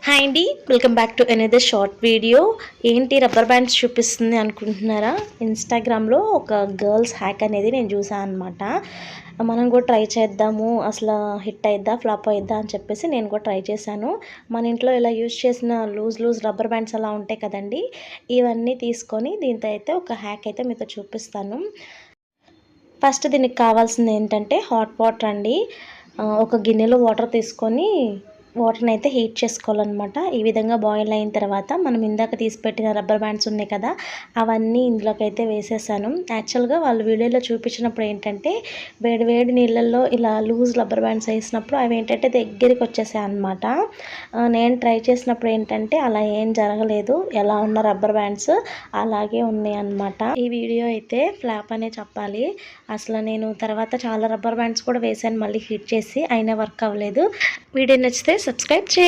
Hi అండి, welcome back to another short video. ఏంటి rubber bands చూపిస్తుంది అనుకుంటున్నారా? ఇన్స్టాగ్రామ్లో ఒక గర్ల్స్ హ్యాక్ అనేది నేను చూసాను అనమాట. మనం కూడా ట్రై చేద్దాము, అసలు హిట్ అయిద్దా ఫ్లాప్ అయిద్దా అని చెప్పేసి నేను కూడా ట్రై చేశాను. మన ఇంట్లో ఇలా యూజ్ చేసిన లూజ్ రబ్బర్ బ్యాండ్స్ అలా ఉంటాయి కదండి, ఇవన్నీ తీసుకొని దీంతో అయితే ఒక హ్యాక్ అయితే మీతో చూపిస్తాను. ఫస్ట్ దీనికి కావాల్సింది ఏంటంటే హాట్ వాటర్ అండి. ఒక గిన్నెలో వాటర్ తీసుకొని వాటర్ని అయితే హీట్ చేసుకోవాలన్నమాట. ఈ విధంగా బాయిల్ అయిన తర్వాత మనం ఇందాక తీసి పెట్టిన రబ్బర్ బ్యాండ్స్ ఉన్నాయి కదా, అవన్నీ ఇందులోకి అయితే వేసేసాను. యాక్చువల్గా వాళ్ళు వీడియోలో చూపించినప్పుడు ఏంటంటే వేడి నీళ్ళల్లో ఇలా లూజ్ రబ్బర్ బ్యాండ్స్ వేసినప్పుడు అవి ఏంటంటే దగ్గరికి వచ్చేసాయి అనమాట. నేను ట్రై చేసినప్పుడు ఏంటంటే అలా ఏం జరగలేదు. ఎలా ఉన్న రబ్బర్ బ్యాండ్స్ అలాగే ఉన్నాయి అన్నమాట. ఈ వీడియో అయితే ఫ్లాప్ అనే చెప్పాలి. అసలు నేను తర్వాత చాలా రబ్బర్ బ్యాండ్స్ కూడా వేసాను మళ్ళీ హీట్ చేసి, అయినా వర్క్ అవ్వలేదు. వీడియో నచ్చితే సబ్స్క్రైబ్ చేయండి.